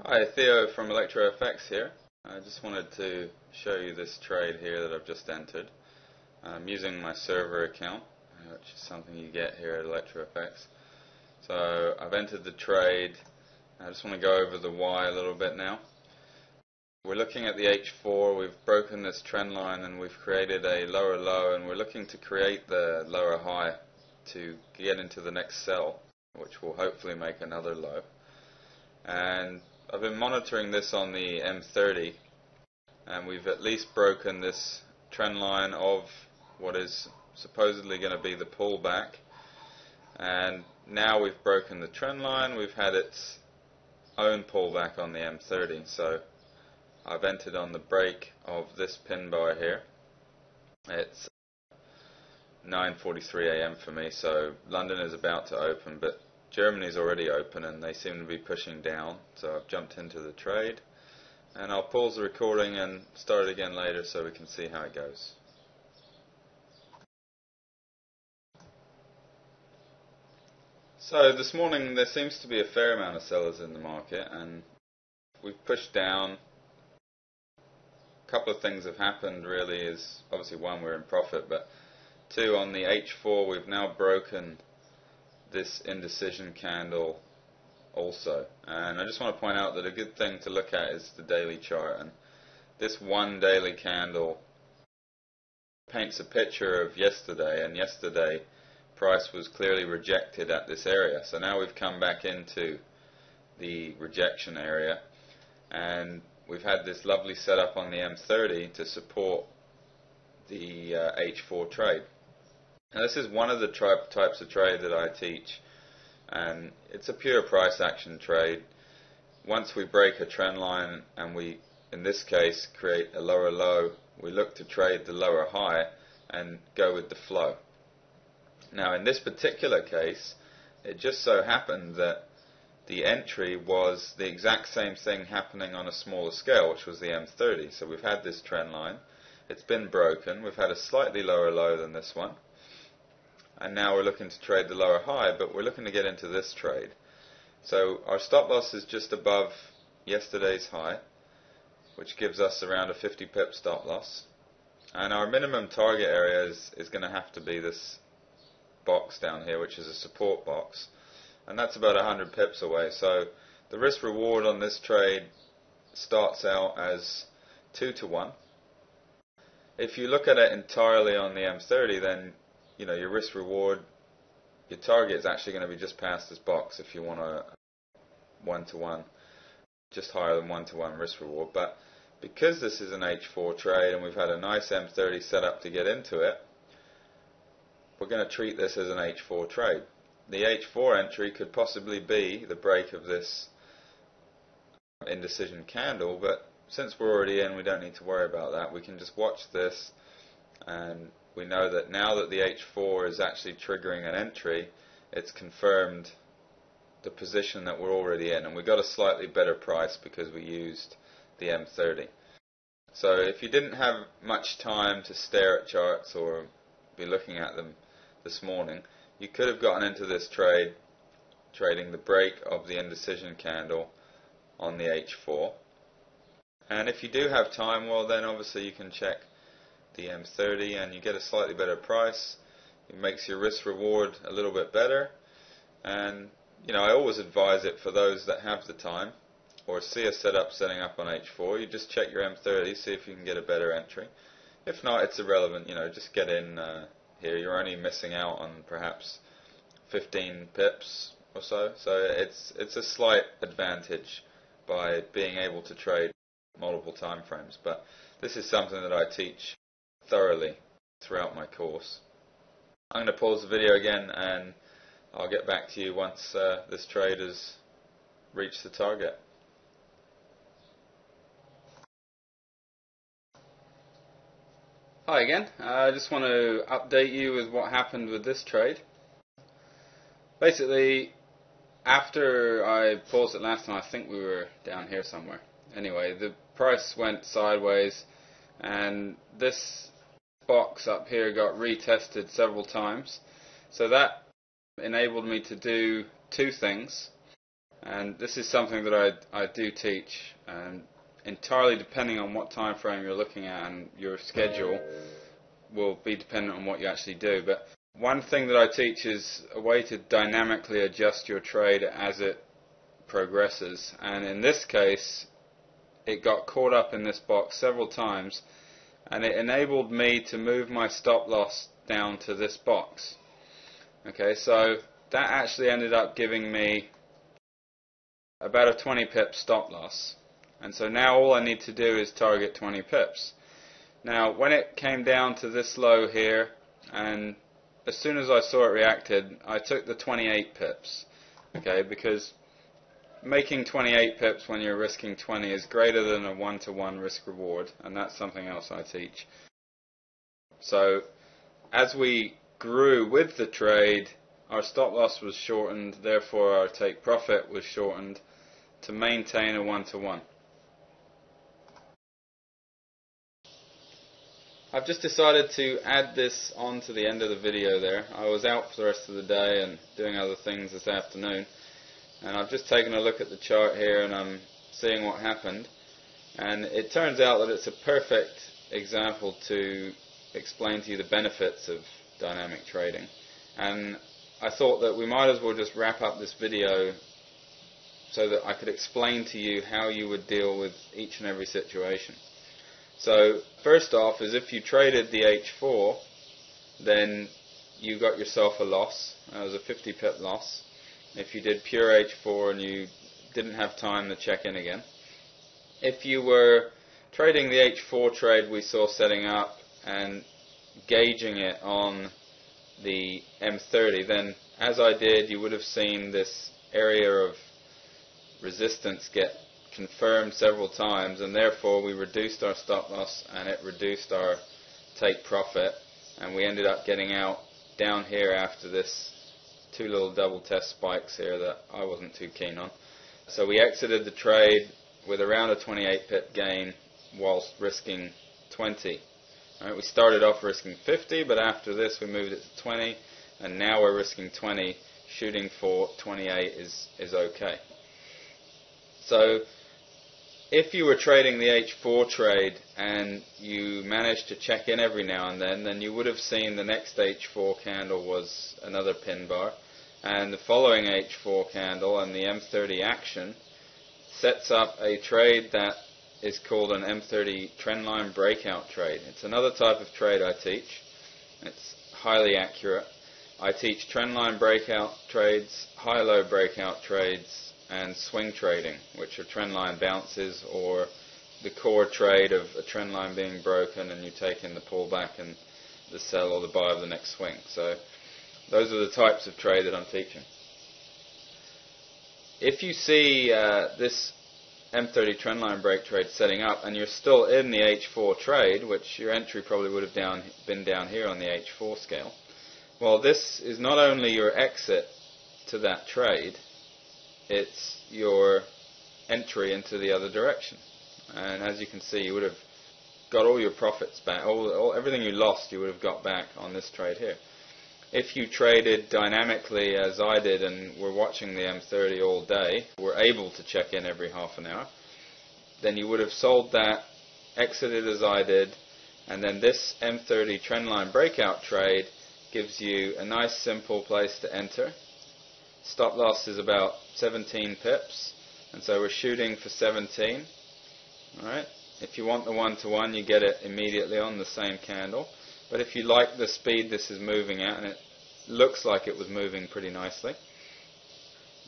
Hi, Theo from ElectroFX here. I just wanted to show you this trade here that I've just entered. I'm using my server account, which is something you get here at ElectroFX. So I've entered the trade. I just want to go over the why a little bit now. We're looking at the H4. We've broken this trend line and we've created a lower low, and we're looking to create the lower high to get into the next sell, which will hopefully make another low. And I've been monitoring this on the M30, and we've at least broken this trend line of what is supposedly going to be the pullback. And now we've broken the trend line, we've had its own pullback on the M30. So I've entered on the break of this pin bar here. It's 9:43 AM for me, so London is about to open, but Germany's already open and they seem to be pushing down, so I've jumped into the trade, and I'll pause the recording and start it again later so we can see how it goes. So this morning there seems to be a fair amount of sellers in the market, and we've pushed down. A couple of things have happened really. Is obviously one, we're in profit, but two, on the H4 we've now broken this indecision candle also. And I just want to point out that a good thing to look at is the daily chart, and this one daily candle paints a picture of yesterday, and yesterday price was clearly rejected at this area. So now we've come back into the rejection area, and we've had this lovely setup on the M30 to support the H4 trade. Now this is one of the types of trade that I teach, and it's a pure price action trade. Once we break a trend line and we, in this case, create a lower low, we look to trade the lower high and go with the flow. Now in this particular case, it just so happened that the entry was the exact same thing happening on a smaller scale, which was the M30. So we've had this trend line, it's been broken, we've had a slightly lower low than this one, and now we're looking to trade the lower high, but we're looking to get into this trade. So our stop loss is just above yesterday's high, which gives us around a 50 pip stop loss. And our minimum target area is going to have to be this box down here, which is a support box. And that's about 100 pips away. So the risk reward on this trade starts out as 2 to 1. If you look at it entirely on the M30, then your risk reward, your target is actually going to be just past this box if you want a 1 to 1, just higher than 1 to 1 risk reward. But because this is an H4 trade and we've had a nice M30 set up to get into it, we're going to treat this as an H4 trade. The H4 entry could possibly be the break of this indecision candle, but since we're already in, we don't need to worry about that. We can just watch this, and we know that now that the H4 is actually triggering an entry, it's confirmed the position that we're already in, and we got a slightly better price because we used the M30. So if you didn't have much time to stare at charts or be looking at them this morning, you could have gotten into this trade trading the break of the indecision candle on the H4. And if you do have time, well then obviously you can check the M30 and you get a slightly better price. It makes your risk reward a little bit better, and I always advise it for those that have the time or see a setup setting up on H4. You just check your M30, see if you can get a better entry. If not, it's irrelevant, just get in here. You're only missing out on perhaps 15 pips or so, so it's a slight advantage by being able to trade multiple time frames. But this is something that I teach thoroughly throughout my course. I'm going to pause the video again and I'll get back to you once this trade has reached the target. Hi again. I just want to update you with what happened with this trade. Basically, after I paused it last time, I think we were down here somewhere. Anyway, the price went sideways and this box up here got retested several times. So that enabled me to do two things. And this is something that I do teach, and entirely depending on what time frame you're looking at, and your schedule will be dependent on what you actually do. But one thing that I teach is a way to dynamically adjust your trade as it progresses. And in this case, it got caught up in this box several times, and it enabled me to move my stop loss down to this box. Okay, so that actually ended up giving me about a 20 pip stop loss, and so now all I need to do is target 20 pips. Now when it came down to this low here, and as soon as I saw it reacted, I took the 28 pips, okay, because making 28 pips when you're risking 20 is greater than a 1-to-1 risk reward, and that's something else I teach. So as we grew with the trade, our stop loss was shortened, therefore our take profit was shortened to maintain a 1-to-1. I've just decided to add this on to the end of the video there. I was out for the rest of the day and doing other things this afternoon, and I've just taken a look at the chart here and I'm seeing what happened, and it turns out that it's a perfect example to explain to you the benefits of dynamic trading. And I thought that we might as well just wrap up this video so that I could explain to you how you would deal with each and every situation. So first off is if you traded the H4, then you got yourself a loss. That was a 50 pip loss. If you did pure H4 and you didn't have time to check in again. If you were trading the H4 trade we saw setting up and gauging it on the M30, then as I did, you would have seen this area of resistance get confirmed several times, and therefore we reduced our stop loss and it reduced our take profit, and we ended up getting out down here after this two little double test spikes here that I wasn't too keen on. So we exited the trade with around a 28 pip gain whilst risking 20. Right, we started off risking 50, but after this we moved it to 20, and now we're risking 20. Shooting for 28 is okay. So if you were trading the H4 trade and you managed to check in every now and then you would have seen the next H4 candle was another pin bar, and the following H4 candle and the M30 action sets up a trade that is called an M30 trendline breakout trade. It's another type of trade I teach. It's highly accurate. I teach trendline breakout trades, high-low breakout trades, and swing trading, which are trendline bounces or the core trade of a trendline being broken and you take in the pullback and the sell or the buy of the next swing. So those are the types of trade that I'm teaching. If you see this M30 trendline break trade setting up and you're still in the H4 trade, which your entry probably would have been down here on the H4 scale, well, this is not only your exit to that trade, it's your entry into the other direction. And as you can see, you would have got all your profits back, everything you lost you would have got back on this trade here. If you traded dynamically as I did and were watching the M30 all day, were able to check in every half an hour, then you would have sold that, exited as I did, and then this M30 trendline breakout trade gives you a nice simple place to enter. Stop loss is about 17 pips, and so we're shooting for 17. Alright, if you want the 1-to-1 you get it immediately on the same candle. But if you like the speed this is moving at, and it looks like it was moving pretty nicely,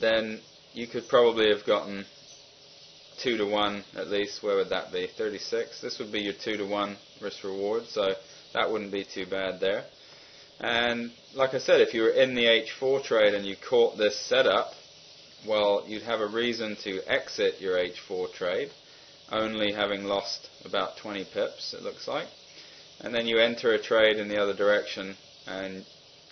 then you could probably have gotten 2-to-1 at least. Where would that be? 36. This would be your 2-to-1 risk reward, so that wouldn't be too bad there. And like I said, if you were in the H4 trade and you caught this setup, well, you'd have a reason to exit your H4 trade, only having lost about 20 pips, it looks like. And then you enter a trade in the other direction and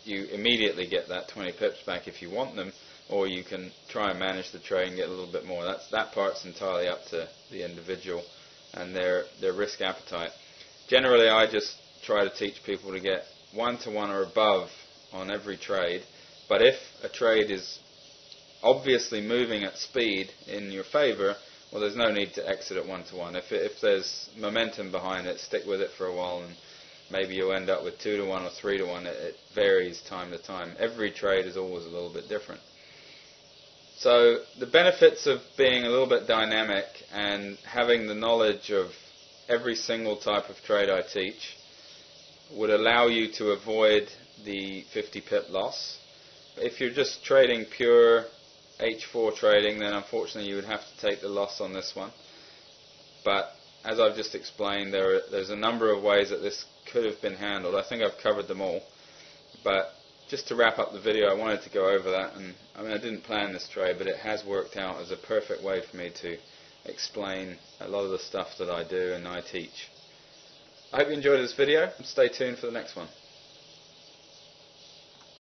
you immediately get that 20 pips back if you want them, or you can try and manage the trade and get a little bit more. That part's entirely up to the individual and their risk appetite. Generally, I just try to teach people to get 1-to-1 or above on every trade, but if a trade is obviously moving at speed in your favour, well, there's no need to exit at 1-to-1. If there's momentum behind it, stick with it for a while, and maybe you'll end up with 2-to-1 or 3-to-1. It varies time to time. Every trade is always a little bit different. So the benefits of being a little bit dynamic and having the knowledge of every single type of trade I teach would allow you to avoid the 50 pip loss. If you're just trading pure H4 trading, then unfortunately you would have to take the loss on this one. But as I've just explained, there's a number of ways that this could have been handled. I think I've covered them all. But just to wrap up the video, I wanted to go over that. And I mean, I didn't plan this trade, but it has worked out as a perfect way for me to explain a lot of the stuff that I do and I teach. I hope you enjoyed this video, and stay tuned for the next one.